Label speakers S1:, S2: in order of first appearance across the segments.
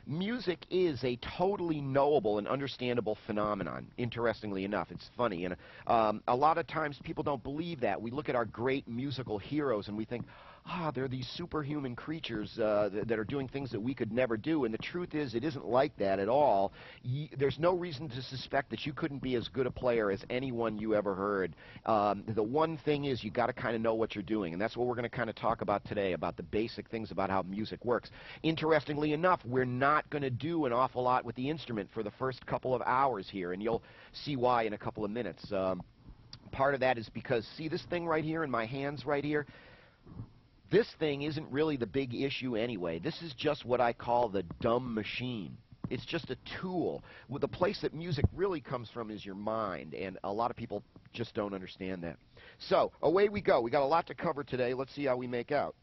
S1: Music is a totally knowable and understandable phenomenon, interestingly enough. It's funny. And a lot of times people don't believe that. We look at our great musical heroes and we think, they're these superhuman creatures that are doing things that we could never do. And the truth is, it isn't like that at all. There's no reason to suspect that you couldn't be as good a player as anyone you ever heard. The one thing is, you got to kind of know what you're doing. And that's what we're going to kind of talk about today, about the basic things about how music works. Interestingly enough, we're not going to do an awful lot with the instrument for the first couple of hours here. And you'll see why in a couple of minutes. Part of that is because, see this thing right here in my hands right here? This thing isn't really the big issue anyway. This is just what I call the dumb machine. It's just a tool. Well, the place that music really comes from is your mind, and a lot of people just don't understand that. So, away we go. We got a lot to cover today. Let's see how we make out.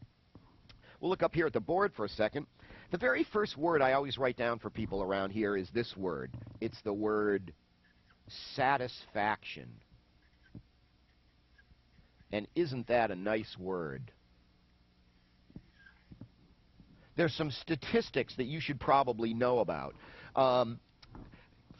S1: We'll look up here at the board for a second. The very first word I always write down for people around here is this word. It's the word satisfaction. And isn't that a nice word? There's some statistics that you should probably know about.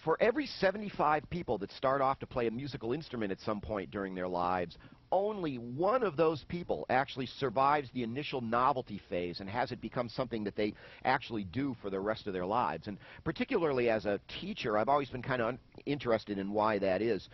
S1: For every 75 people that start off to play a musical instrument at some point during their lives, only one of those people actually survives the initial novelty phase and has it become something that they actually do for the rest of their lives. And particularly as a teacher, I've always been kind of interested in why that is.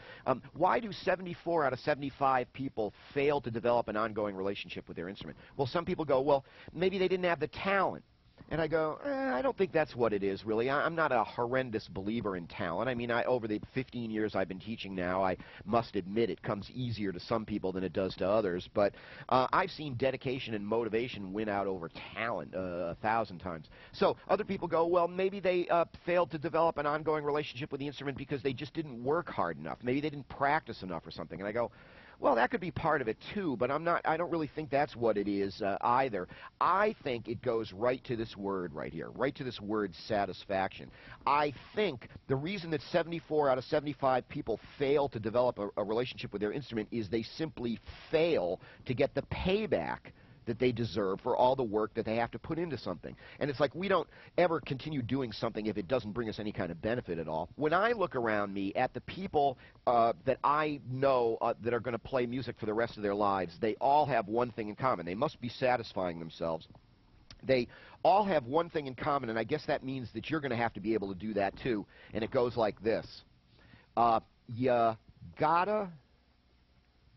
S1: Why do 74 out of 75 people fail to develop an ongoing relationship with their instrument? Well, some people go, well, maybe they didn't have the talent. And I go, I don't think that's what it is, really. I'm not a horrendous believer in talent. I mean, over the 15 years I've been teaching now, I must admit it comes easier to some people than it does to others. But I've seen dedication and motivation win out over talent 1,000 times. So other people go, well, maybe they failed to develop an ongoing relationship with the instrument because they just didn't work hard enough. Maybe they didn't practice enough or something. And I go, well, that could be part of it too, but I don't really think that's what it is either. I think it goes right to this word right here, right to this word satisfaction. I think the reason that 74 out of 75 people fail to develop a relationship with their instrument is they simply fail to get the payback that they deserve for all the work that they have to put into something. And it's like we don't ever continue doing something if it doesn't bring us any kind of benefit at all. When I look around me at the people that I know that are going to play music for the rest of their lives, they all have one thing in common. They must be satisfying themselves. They all have one thing in common, and I guess that means that you're going to have to be able to do that too. And it goes like this. You gotta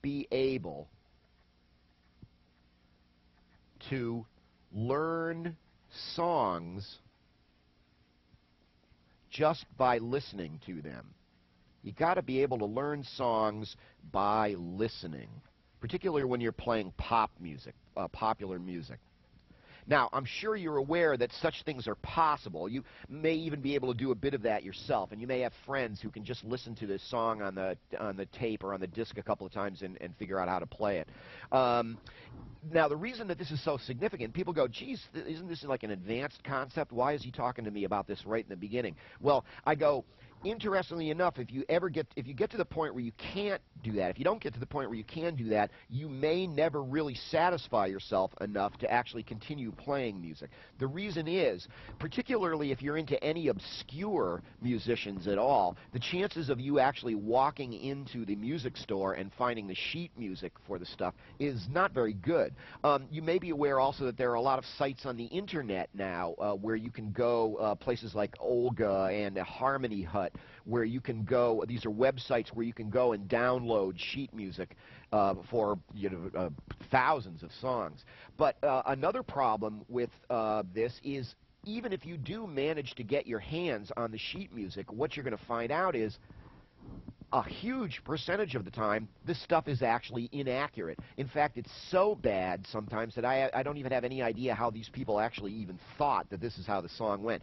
S1: be able to learn songs just by listening to them. You got to be able to learn songs by listening, particularly when you're playing pop music, popular music. Now, I'm sure you're aware that such things are possible. You may even be able to do a bit of that yourself, and you may have friends who can just listen to this song on the tape or on the disc a couple of times and figure out how to play it. Now, the reason that this is so significant, people go, geez, isn't this like an advanced concept? Why is he talking to me about this right in the beginning? Well, I go, interestingly enough, if you get to the point where you can't do that, if you don't get to the point where you can do that, you may never really satisfy yourself enough to actually continue playing music. The reason is, particularly if you're into any obscure musicians at all, the chances of you actually walking into the music store and finding the sheet music for the stuff is not very good. You may be aware also that there are a lot of sites on the internet now where you can go, places like Olga and Harmony Hut, where you can go, these are websites where you can go and download sheet music for thousands of songs. But another problem with this is, even if you do manage to get your hands on the sheet music, what you're going to find out is a huge percentage of the time, this stuff is actually inaccurate. In fact, it's so bad sometimes that I don't even have any idea how these people actually even thought that this is how the song went.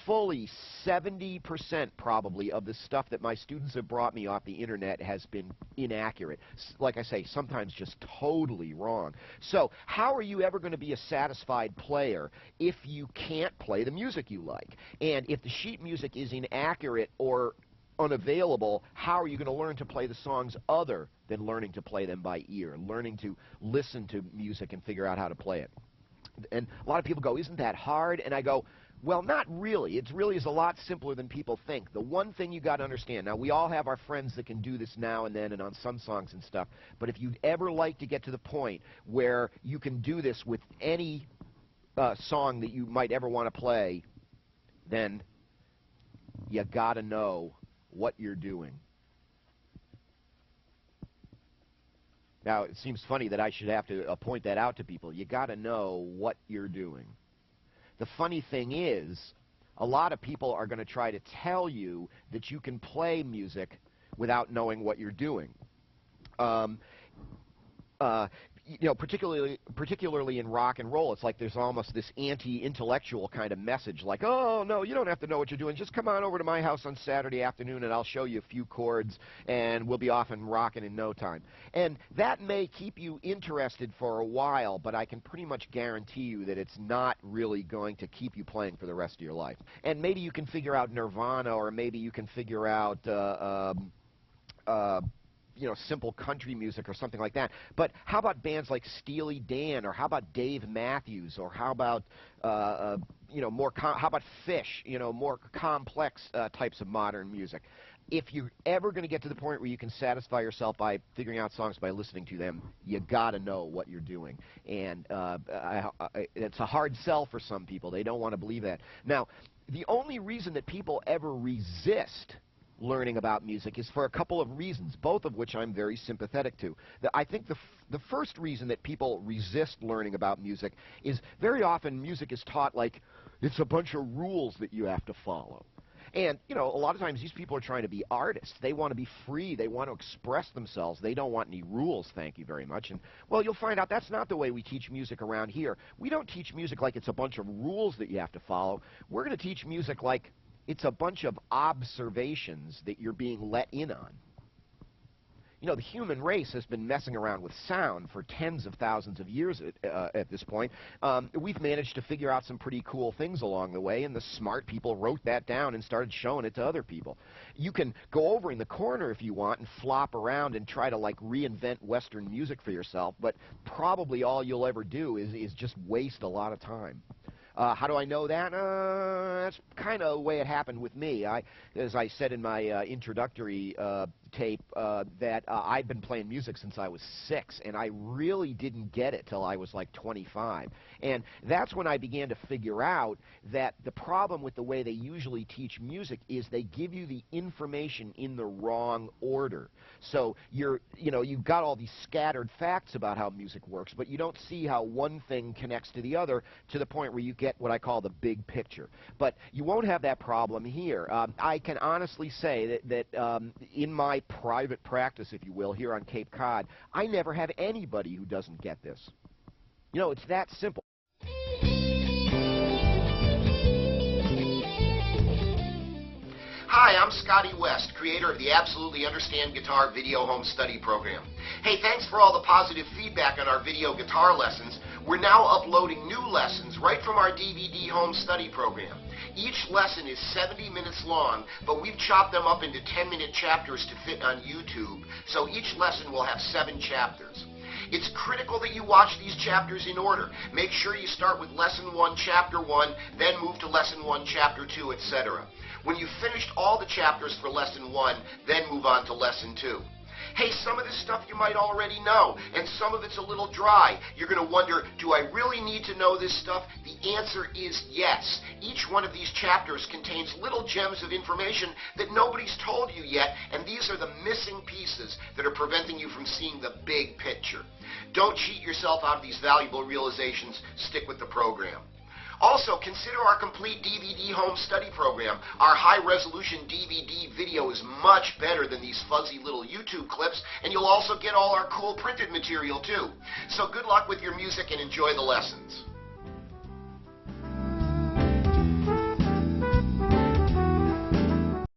S1: Fully 70% probably of the stuff that my students have brought me off the internet has been inaccurate. Like I say, sometimes just totally wrong. So how are you ever going to be a satisfied player if you can't play the music you like? And if the sheet music is inaccurate or unavailable, how are you going to learn to play the songs other than learning to play them by ear, learning to listen to music and figure out how to play it? And a lot of people go, isn't that hard? And I go, Well, not really. It really is a lot simpler than people think. The one thing you got to understand, now we all have our friends that can do this now and then and on some songs and stuff, but if you'd ever like to get to the point where you can do this with any song that you might ever want to play, then you got to know what you're doing. Now, it seems funny that I should have to point that out to people. You got to know what you're doing. The funny thing is, a lot of people are going to try to tell you that you can play music without knowing what you're doing. You know, particularly in rock and roll, it's like there's almost this anti-intellectual kind of message, like, oh, no, you don't have to know what you're doing. Just come on over to my house on Saturday afternoon, and I'll show you a few chords, and we'll be off and rocking in no time. And that may keep you interested for a while, but I can pretty much guarantee you that it's not really going to keep you playing for the rest of your life. And maybe you can figure out Nirvana, or maybe you can figure out you know, simple country music or something like that. But how about bands like Steely Dan, or how about Dave Matthews, or how about you know, how about Fish? You know, more complex types of modern music. If you're ever going to get to the point where you can satisfy yourself by figuring out songs by listening to them, you got to know what you're doing. And it's a hard sell for some people. They don't want to believe that. Now, the only reason that people ever resist learning about music is for a couple of reasons, both of which I'm very sympathetic to. I think the first reason that people resist learning about music is very often music is taught like it's a bunch of rules that you have to follow. And, you know, a lot of times these people are trying to be artists. They want to be free. They want to express themselves. They don't want any rules, thank you very much. And, well, you'll find out that's not the way we teach music around here. We don't teach music like it's a bunch of rules that you have to follow. We're going to teach music like it's a bunch of observations that you're being let in on. You know, the human race has been messing around with sound for tens of thousands of years at this point. We've managed to figure out some pretty cool things along the way, and the smart people wrote that down and started showing it to other people. You can go over in the corner if you want and flop around and try to, like, reinvent Western music for yourself, but probably all you'll ever do is just waste a lot of time. How do I know that? That's kind of the way it happened with me. As I said in my introductory tape, that I'd been playing music since I was 6, and I really didn't get it till I was like 25. And that's when I began to figure out that the problem with the way they usually teach music is they give you the information in the wrong order. So you've got all these scattered facts about how music works, but you don't see how one thing connects to the other to the point where you get what I call the big picture. But you won't have that problem here. I can honestly say that in my private practice, if you will, here on Cape Cod, I never have anybody who doesn't get this. You know, it's that simple.
S2: Hi, I'm Scotty West, creator of the Absolutely Understand Guitar Video Home Study Program. Hey, thanks for all the positive feedback on our video guitar lessons. We're now uploading new lessons right from our DVD home study program. Each lesson is 70 minutes long, but we've chopped them up into 10-minute chapters to fit on YouTube, so each lesson will have 7 chapters. It's critical that you watch these chapters in order. Make sure you start with Lesson 1, Chapter 1, then move to Lesson 1, Chapter 2, etc. When you've finished all the chapters for Lesson 1, then move on to Lesson 2. Hey, some of this stuff you might already know, and some of it's a little dry. You're going to wonder, do I really need to know this stuff? The answer is yes. Each one of these chapters contains little gems of information that nobody's told you yet, and these are the missing pieces that are preventing you from seeing the big picture. Don't cheat yourself out of these valuable realizations. Stick with the program. Also, consider our complete DVD home study program. Our high-resolution DVD video is much better than these fuzzy little YouTube clips, and you'll also get all our cool printed material, too. So good luck with your music and enjoy the lessons.